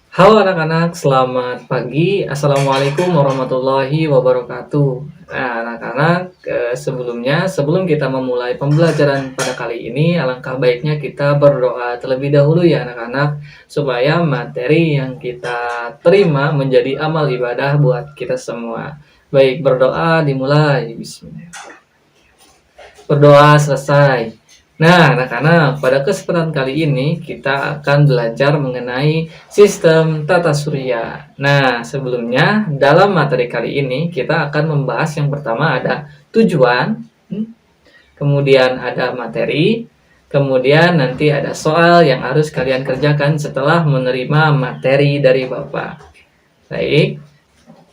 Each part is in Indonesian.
Halo anak-anak, selamat pagi. Assalamualaikum warahmatullahi wabarakatuh. Nah, anak-anak, sebelum kita memulai pembelajaran pada kali ini, alangkah baiknya kita berdoa terlebih dahulu ya anak-anak, supaya materi yang kita terima menjadi amal ibadah buat kita semua. Baik, berdoa dimulai. Bismillah. Berdoa selesai. Nah, anak-anak, pada kesempatan kali ini kita akan belajar mengenai sistem tata surya. Nah, sebelumnya dalam materi kali ini kita akan membahas yang pertama ada tujuan, kemudian ada materi, kemudian nanti ada soal yang harus kalian kerjakan setelah menerima materi dari Bapak. Baik.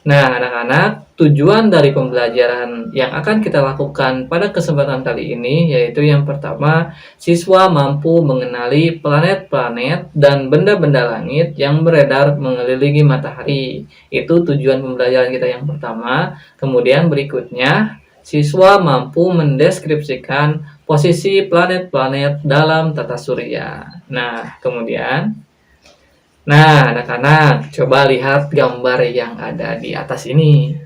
Nah, anak-anak, tujuan dari pembelajaran yang akan kita lakukan pada kesempatan kali ini yaitu yang pertama, siswa mampu mengenali planet-planet dan benda-benda langit yang beredar mengelilingi matahari. Itu tujuan pembelajaran kita yang pertama. Kemudian berikutnya, siswa mampu mendeskripsikan posisi planet-planet dalam tata surya. Nah, anak-anak, coba lihat gambar yang ada di atas ini.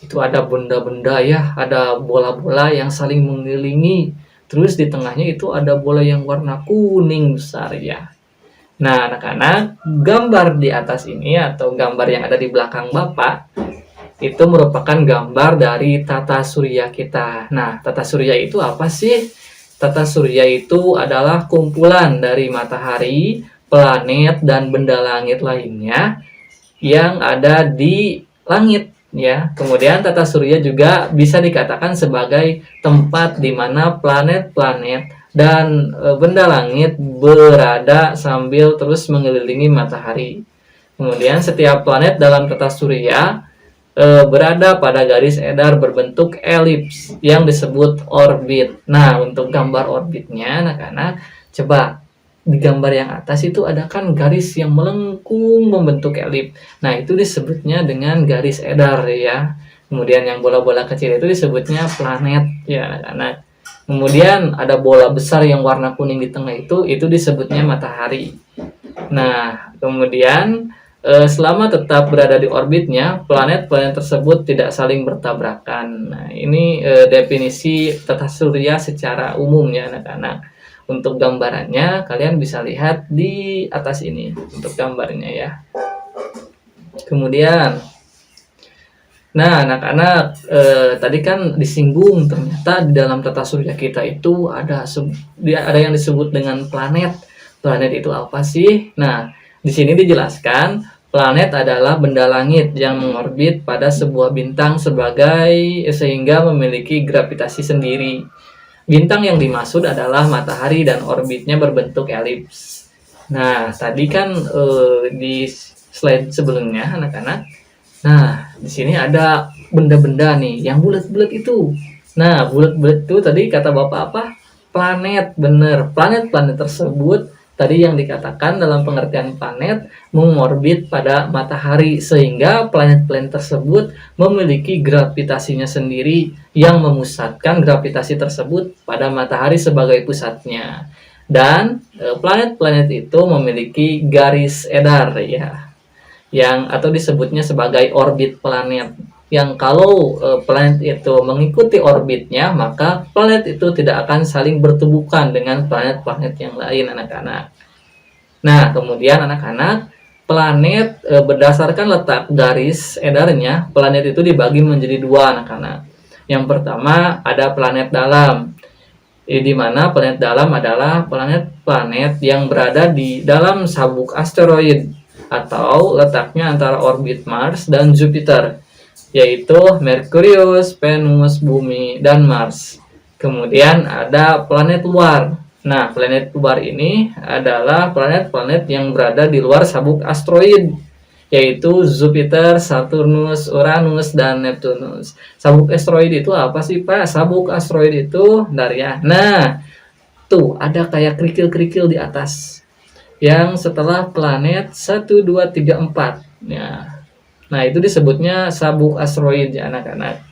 Itu ada benda-benda ya, ada bola-bola yang saling mengelilingi. Terus di tengahnya itu ada bola yang warna kuning besar ya. Nah, anak-anak, gambar di atas ini atau gambar yang ada di belakang Bapak itu merupakan gambar dari tata surya kita. Nah, tata surya itu apa sih? Tata surya itu adalah kumpulan dari matahari, planet, dan benda langit lainnya yang ada di langit ya. Kemudian tata surya juga bisa dikatakan sebagai tempat di mana planet-planet dan benda langit berada sambil terus mengelilingi matahari. Kemudian setiap planet dalam tata surya berada pada garis edar berbentuk elips yang disebut orbit. Nah, untuk gambar orbitnya anak-anak, coba di gambar yang atas itu ada kan garis yang melengkung membentuk elip. Nah, itu disebutnya dengan garis edar ya. Kemudian yang bola-bola kecil itu disebutnya planet ya anak-anak. Kemudian ada bola besar yang warna kuning di tengah itu disebutnya matahari. Nah, kemudian selama tetap berada di orbitnya, planet-planet tersebut tidak saling bertabrakan. Nah, ini definisi tata surya secara umumnya anak-anak. Untuk gambarannya, kalian bisa lihat di atas ini untuk gambarnya ya. Kemudian, nah anak-anak, tadi kan disinggung ternyata di dalam tata surya kita itu ada yang disebut dengan planet. Planet itu apa sih? Nah, di sini dijelaskan planet adalah benda langit yang mengorbit pada sebuah bintang sehingga memiliki gravitasi sendiri. Bintang yang dimaksud adalah matahari dan orbitnya berbentuk elips. Nah, tadi kan di slide sebelumnya anak-anak. Nah, di sini ada benda-benda nih yang bulat-bulat itu. Nah, bulat-bulat itu tadi kata Bapak apa? Planet, bener. Planet-planet tersebut tadi yang dikatakan dalam pengertian planet mengorbit pada matahari sehingga planet-planet tersebut memiliki gravitasinya sendiri yang memusatkan gravitasi tersebut pada matahari sebagai pusatnya. Dan planet-planet itu memiliki garis edar ya, yang atau disebutnya sebagai orbit planet, yang kalau planet itu mengikuti orbitnya maka planet itu tidak akan saling bertubukan dengan planet-planet yang lain anak-anak. Nah, kemudian anak-anak, planet berdasarkan letak garis edarnya, planet itu dibagi menjadi dua anak-anak. Yang pertama ada planet dalam, di mana planet dalam adalah planet-planet yang berada di dalam sabuk asteroid atau letaknya antara orbit Mars dan Jupiter, yaitu Merkurius, Venus, Bumi, dan Mars. Kemudian ada planet luar. Nah, planet luar ini adalah planet-planet yang berada di luar sabuk asteroid, yaitu Jupiter, Saturnus, Uranus, dan Neptunus. Sabuk asteroid itu apa sih, Pak? Sabuk asteroid itu dari ya. Nah, tuh ada kayak kerikil-kerikil di atas yang setelah planet 1, 2, 3, 4 ya. Nah, itu disebutnya sabuk asteroid ya anak-anak.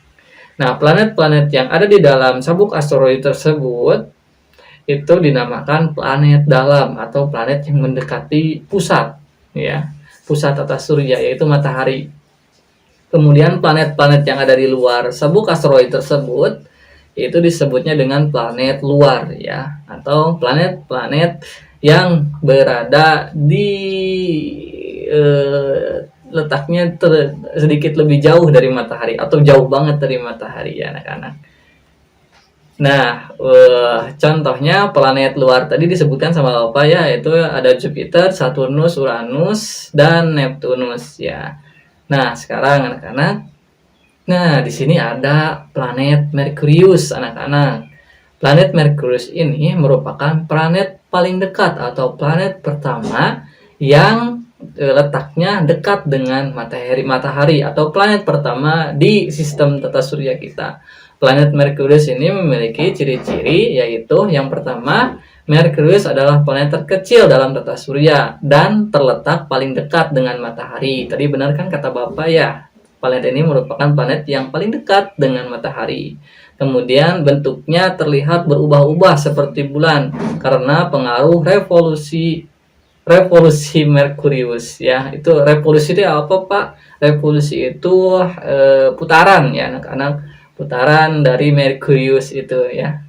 Nah, planet-planet yang ada di dalam sabuk asteroid tersebut itu dinamakan planet dalam atau planet yang mendekati pusat ya. pusat tata surya, yaitu matahari. Kemudian planet-planet yang ada di luar sabuk asteroid tersebut itu disebutnya dengan planet luar ya, atau planet-planet yang berada di letaknya sedikit lebih jauh dari matahari atau jauh banget dari matahari ya anak-anak. Nah, contohnya planet luar tadi disebutkan sama Bapak ya, yaitu ada Jupiter, Saturnus, Uranus, dan Neptunus ya. Nah, sekarang anak-anak, nah di sini ada planet Merkurius anak-anak. Planet Merkurius ini merupakan planet paling dekat atau planet pertama yang letaknya dekat dengan matahari atau planet pertama di sistem tata surya kita. Planet Merkurius ini memiliki ciri-ciri, yaitu yang pertama, Merkurius adalah planet terkecil dalam tata surya dan terletak paling dekat dengan matahari. Tadi benar kan kata Bapak ya? Planet ini merupakan planet yang paling dekat dengan matahari. Kemudian bentuknya terlihat berubah-ubah seperti bulan karena pengaruh revolusi Merkurius ya. Itu revolusi itu apa, Pak? Revolusi itu putaran ya anak-anak, putaran dari Merkurius itu ya.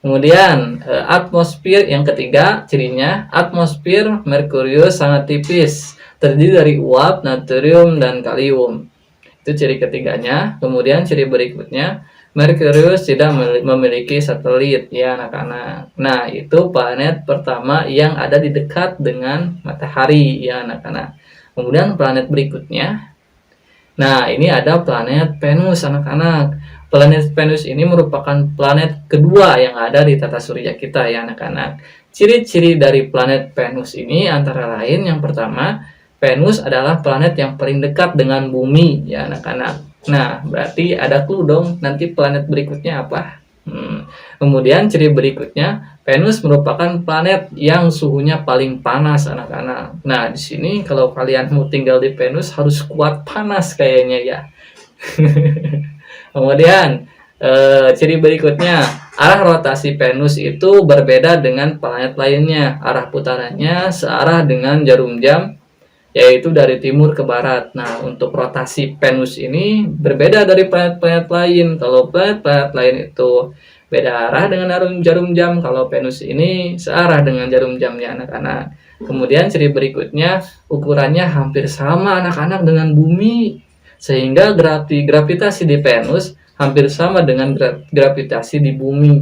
Kemudian atmosfer yang ketiga, cirinya atmosfer Merkurius sangat tipis, terdiri dari uap, natrium, dan kalium. Itu ciri ketiganya. Kemudian ciri berikutnya, Merkurius tidak memiliki satelit ya anak-anak. Nah, itu planet pertama yang ada di dekat dengan matahari ya anak-anak. Kemudian planet berikutnya, nah ini ada planet Venus anak-anak. Planet Venus ini merupakan planet kedua yang ada di tata surya kita ya anak-anak. Ciri-ciri dari planet Venus ini antara lain, yang pertama, Venus adalah planet yang paling dekat dengan bumi ya anak-anak. Nah, berarti ada clue dong, nanti planet berikutnya apa? Kemudian ciri berikutnya, Venus merupakan planet yang suhunya paling panas anak-anak. Nah, di sini kalau kalian mau tinggal di Venus harus kuat panas kayaknya ya. Kemudian ciri berikutnya, arah rotasi Venus itu berbeda dengan planet lainnya. Arah putarannya searah dengan jarum jam, yaitu dari timur ke barat. Nah, untuk rotasi Venus ini berbeda dari planet-planet lain. Kalau planet-planet lain itu beda arah dengan jarum jam, kalau Venus ini searah dengan jarum jamnya anak-anak. Kemudian ciri berikutnya, ukurannya hampir sama anak-anak dengan bumi, sehingga gravitasi di Venus hampir sama dengan gravitasi di bumi.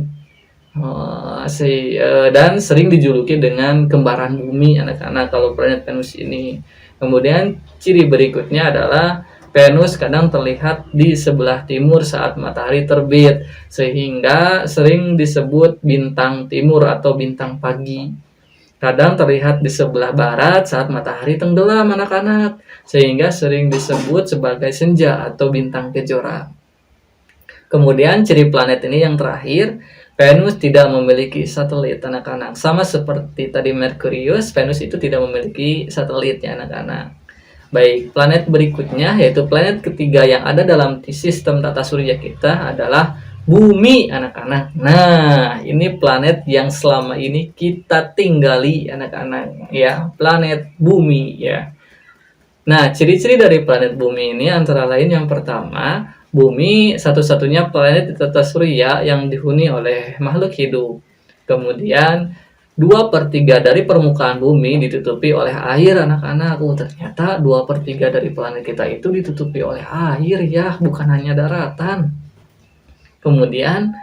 Dan sering dijuluki dengan kembaran bumi anak-anak kalau planet Venus ini. Kemudian ciri berikutnya adalah Venus kadang terlihat di sebelah timur saat matahari terbit, sehingga sering disebut bintang timur atau bintang pagi. Kadang terlihat di sebelah barat saat matahari tenggelam anak-anak, sehingga sering disebut sebagai senja atau bintang kejora. Kemudian ciri planet ini yang terakhir, Venus tidak memiliki satelit anak-anak. Sama seperti tadi Merkurius, Venus itu tidak memiliki satelit ya anak-anak. Baik, planet berikutnya yaitu planet ketiga yang ada dalam sistem tata surya kita adalah Bumi anak-anak. Nah, ini planet yang selama ini kita tinggali anak-anak ya, planet Bumi ya. Nah, ciri-ciri dari planet Bumi ini antara lain yang pertama, Bumi satu-satunya planet di tata surya yang dihuni oleh makhluk hidup. Kemudian 2/3 dari permukaan bumi ditutupi oleh air anak-anak. Ternyata 2/3 dari planet kita itu ditutupi oleh air ya, bukan hanya daratan. Kemudian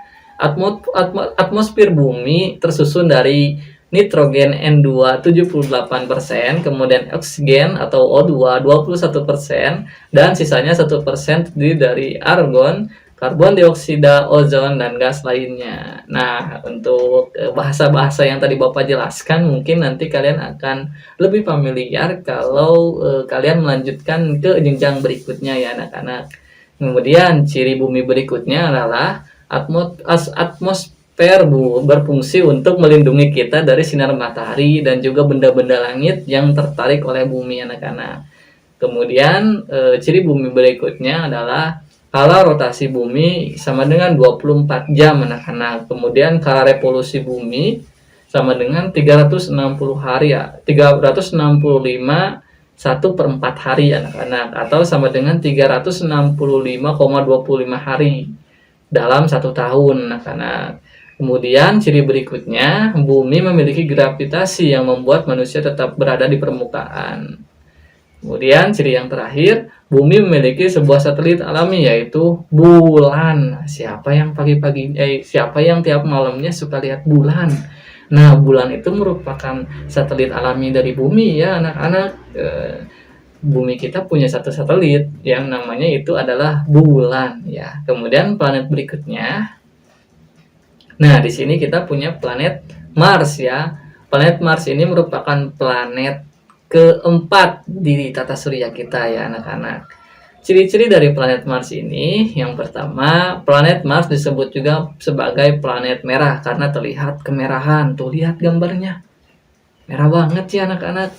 atmosfer bumi tersusun dari nitrogen N2 78%, kemudian oksigen atau O2 21%, dan sisanya 1% terdiri dari argon, karbon dioksida, ozon, dan gas lainnya. Nah, untuk bahasa-bahasa yang tadi Bapak jelaskan, mungkin nanti kalian akan lebih familiar kalau kalian melanjutkan ke jenjang berikutnya ya anak-anak. Kemudian ciri bumi berikutnya adalah atmosfer berfungsi untuk melindungi kita dari sinar matahari dan juga benda-benda langit yang tertarik oleh bumi anak-anak. Kemudian ciri bumi berikutnya adalah kala rotasi bumi sama dengan 24 jam anak-anak. Kemudian kala revolusi bumi sama dengan 360 hari ya, 365 1/4 hari anak-anak, atau sama dengan 365,25 hari dalam 1 tahun anak-anak. Kemudian ciri berikutnya, bumi memiliki gravitasi yang membuat manusia tetap berada di permukaan. Kemudian ciri yang terakhir, bumi memiliki sebuah satelit alami yaitu bulan. Siapa yang tiap malamnya suka lihat bulan? Nah, bulan itu merupakan satelit alami dari bumi ya anak-anak. Bumi kita punya satu satelit yang namanya itu adalah bulan ya. Kemudian planet berikutnya. Nah, di sini kita punya planet Mars ya. Planet Mars ini merupakan planet keempat di tata surya kita ya anak-anak. Ciri-ciri dari planet Mars ini, yang pertama, planet Mars disebut juga sebagai planet merah karena terlihat kemerahan. Tuh, lihat gambarnya. Merah banget ya anak-anak.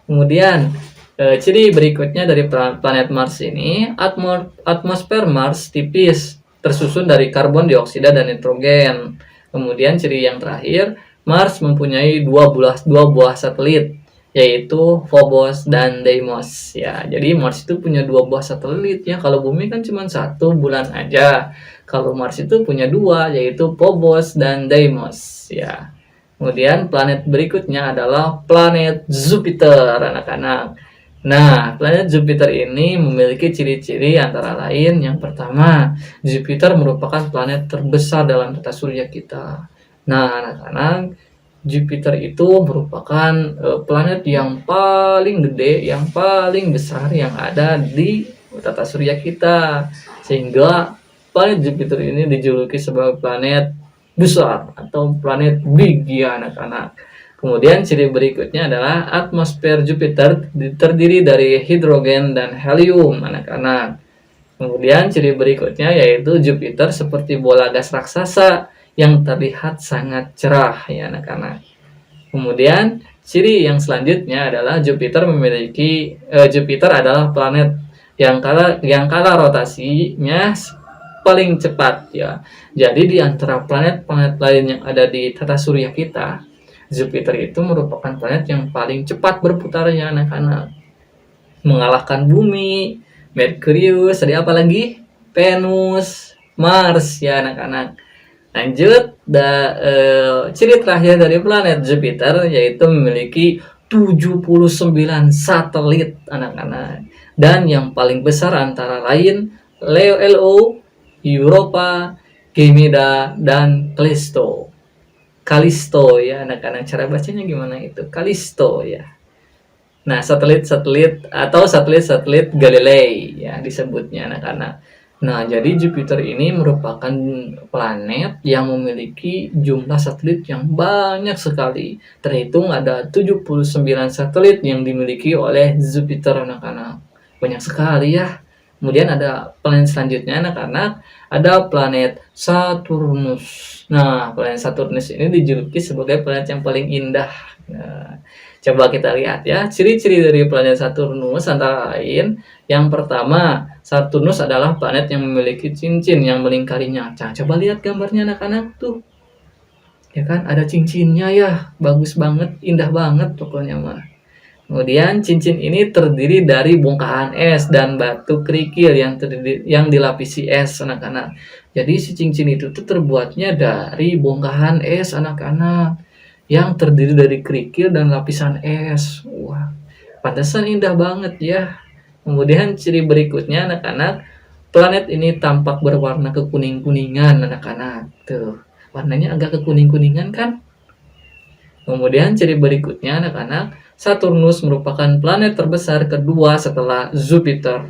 Kemudian, ciri berikutnya dari planet Mars ini, atmosfer Mars tipis, tersusun dari karbon dioksida dan nitrogen. Kemudian ciri yang terakhir, Mars mempunyai dua buah satelit, yaitu Phobos dan Deimos ya. Jadi Mars itu punya 2 buah satelit ya. Kalau bumi kan cuma 1 bulan aja. Kalau Mars itu punya 2, yaitu Phobos dan Deimos ya. Kemudian planet berikutnya adalah planet Jupiter anak-anak. Nah, planet Jupiter ini memiliki ciri-ciri antara lain. Yang pertama, Jupiter merupakan planet terbesar dalam tata surya kita. Nah, anak-anak, Jupiter itu merupakan planet yang paling gede, yang paling besar yang ada di tata surya kita. Sehingga planet Jupiter ini dijuluki sebagai planet besar atau planet big ya anak-anak. Kemudian ciri berikutnya adalah atmosfer Jupiter terdiri dari hidrogen dan helium anak-anak. Kemudian ciri berikutnya yaitu Jupiter seperti bola gas raksasa yang terlihat sangat cerah ya anak-anak. Kemudian ciri yang selanjutnya adalah Jupiter adalah planet yang kala rotasinya paling cepat ya. Jadi di antara planet-planet lain yang ada di tata surya kita, Jupiter itu merupakan planet yang paling cepat berputarnya anak-anak. Mengalahkan bumi, Merkurius, ada apa lagi? Venus, Mars ya anak-anak. Lanjut, ciri terakhir dari planet Jupiter yaitu memiliki 79 satelit anak-anak. Dan yang paling besar antara lain Leo, Europa, Ganymede, dan Callisto ya anak-anak. Cara bacanya gimana itu? Callisto ya. Nah, satelit-satelit Galilei ya disebutnya anak-anak. Nah, jadi Jupiter ini merupakan planet yang memiliki jumlah satelit yang banyak sekali. Terhitung ada 79 satelit yang dimiliki oleh Jupiter anak-anak. Banyak sekali ya. Kemudian ada planet selanjutnya anak-anak, ada planet Saturnus. Nah, planet Saturnus ini dijuluki sebagai planet yang paling indah. Nah, coba kita lihat ya, ciri-ciri dari planet Saturnus antara lain, yang pertama, Saturnus adalah planet yang memiliki cincin yang melingkarinya. Nah, coba lihat gambarnya anak-anak tuh. Ya kan, ada cincinnya ya, bagus banget, indah banget pokoknya mah. Kemudian cincin ini terdiri dari bongkahan es dan batu kerikil yang dilapisi es anak-anak. Jadi si cincin itu tuh terbuatnya dari bongkahan es anak-anak yang terdiri dari kerikil dan lapisan es. Wah, pantesan indah banget ya. Kemudian ciri berikutnya anak-anak, planet ini tampak berwarna kekuning-kuningan anak-anak. Tuh, warnanya agak kekuning-kuningan kan? Kemudian ciri berikutnya anak-anak, Saturnus merupakan planet terbesar kedua setelah Jupiter.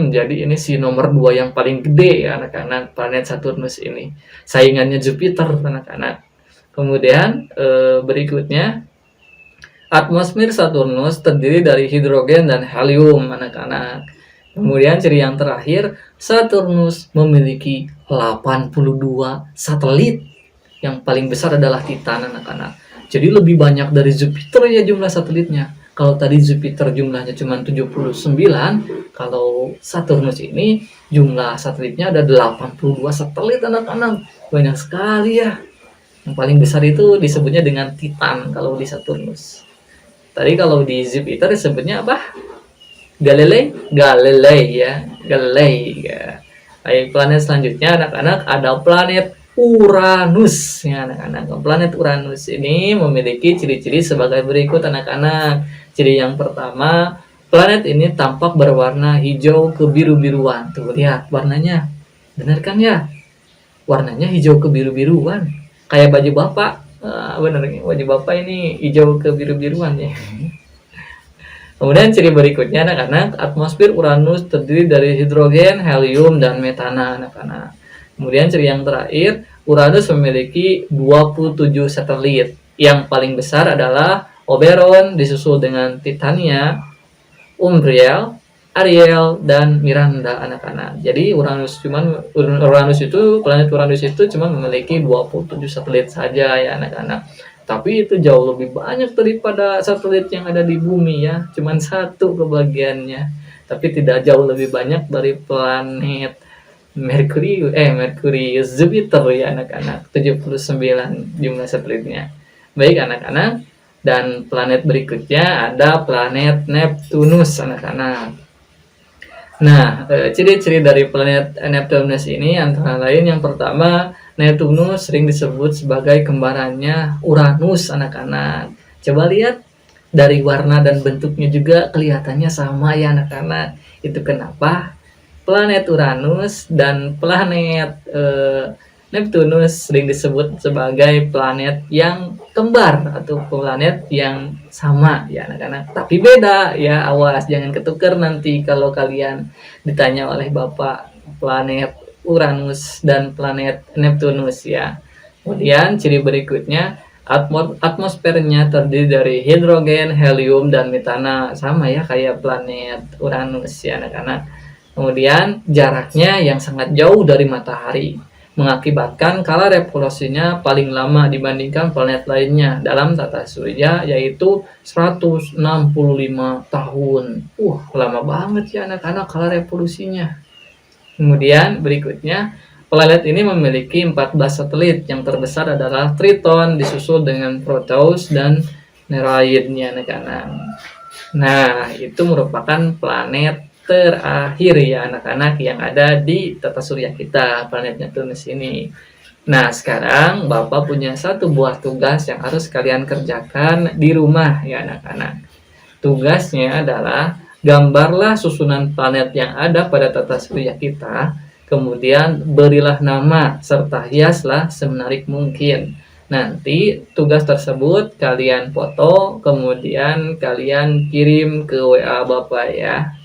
Jadi ini si nomor 2 yang paling gede ya anak-anak, planet Saturnus ini. Saingannya Jupiter anak-anak. Kemudian berikutnya, atmosfer Saturnus terdiri dari hidrogen dan helium anak-anak. Kemudian ciri yang terakhir, Saturnus memiliki 82 satelit. Yang paling besar adalah Titan anak-anak. Jadi lebih banyak dari Jupiter ya jumlah satelitnya. Kalau tadi Jupiter jumlahnya cuma 79, kalau Saturnus ini jumlah satelitnya ada 82 satelit anak-anak. Banyak sekali ya. Yang paling besar itu disebutnya dengan Titan kalau di Saturnus. Tadi kalau di Jupiter disebutnya apa? Galilei, Galilei ya, Galilei ya. Baik, planet selanjutnya anak-anak ada planet Uranus ya anak-anak. Planet Uranus ini memiliki ciri-ciri sebagai berikut anak-anak. Ciri yang pertama, planet ini tampak berwarna hijau kebiru-biruan. Tuh lihat warnanya. Benar kan ya? Warnanya hijau kebiru-biruan. Kayak baju bapak. Benar, baju bapak ini hijau kebiru-biruan ya. Kemudian ciri berikutnya anak-anak, atmosfer Uranus terdiri dari hidrogen, helium, dan metana anak-anak. Kemudian ciri yang terakhir, Uranus memiliki 27 satelit. Yang paling besar adalah Oberon disusul dengan Titania, Umbriel, Ariel, dan Miranda anak-anak. Jadi Uranus itu planet Uranus itu cuma memiliki 27 satelit saja ya anak-anak. Tapi itu jauh lebih banyak daripada satelit yang ada di bumi ya. Cuman satu kebagiannya. Tapi tidak jauh lebih banyak dari planet Merkurius, Jupiter ya anak-anak. 79 jumlah satelitnya. Baik anak-anak. Dan planet berikutnya ada planet Neptunus anak-anak. Nah, ciri-ciri dari planet Neptunus ini antara lain yang pertama, Neptunus sering disebut sebagai kembarannya Uranus anak-anak. Coba lihat dari warna dan bentuknya juga kelihatannya sama ya anak-anak. Itu kenapa planet Uranus dan planet Neptunus sering disebut sebagai planet yang kembar atau planet yang sama ya anak-anak. Tapi beda ya, awas jangan ketukar nanti kalau kalian ditanya oleh Bapak planet Uranus dan planet Neptunus ya. Kemudian ciri berikutnya, atmosfernya terdiri dari hidrogen, helium, dan metana. Sama ya kayak planet Uranus ya anak-anak. Kemudian jaraknya yang sangat jauh dari matahari, mengakibatkan kala revolusinya paling lama dibandingkan planet lainnya dalam tata surya, yaitu 165 tahun. Lama banget ya anak-anak kala revolusinya. Kemudian berikutnya, planet ini memiliki 14 satelit. Yang terbesar adalah Triton, disusul dengan Proteus dan Nereid ya anak-anak. Nah, itu merupakan planet terakhir ya anak-anak yang ada di tata surya kita, planet Neptunus ini. Nah, sekarang Bapak punya satu buah tugas yang harus kalian kerjakan di rumah ya anak-anak. Tugasnya adalah gambarlah susunan planet yang ada pada tata surya kita, kemudian berilah nama serta hiaslah semenarik mungkin. Nanti tugas tersebut kalian foto, kemudian kalian kirim ke WA Bapak ya.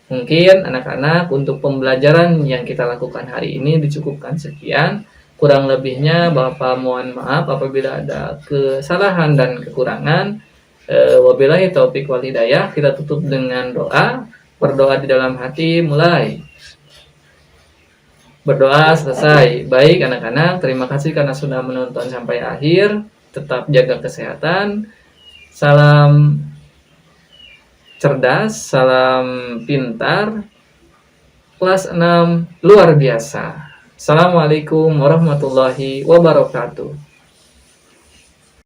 Mungkin anak-anak untuk pembelajaran yang kita lakukan hari ini dicukupkan sekian. Kurang lebihnya Bapak mohon maaf apabila ada kesalahan dan kekurangan. Wabillahi taufik wal hidayah. Kita tutup dengan doa. Berdoa di dalam hati mulai. Berdoa selesai. Baik anak-anak, terima kasih karena sudah menonton sampai akhir. Tetap jaga kesehatan. Salam cerdas, salam pintar, kelas 6 luar biasa. Assalamualaikum warahmatullahi wabarakatuh.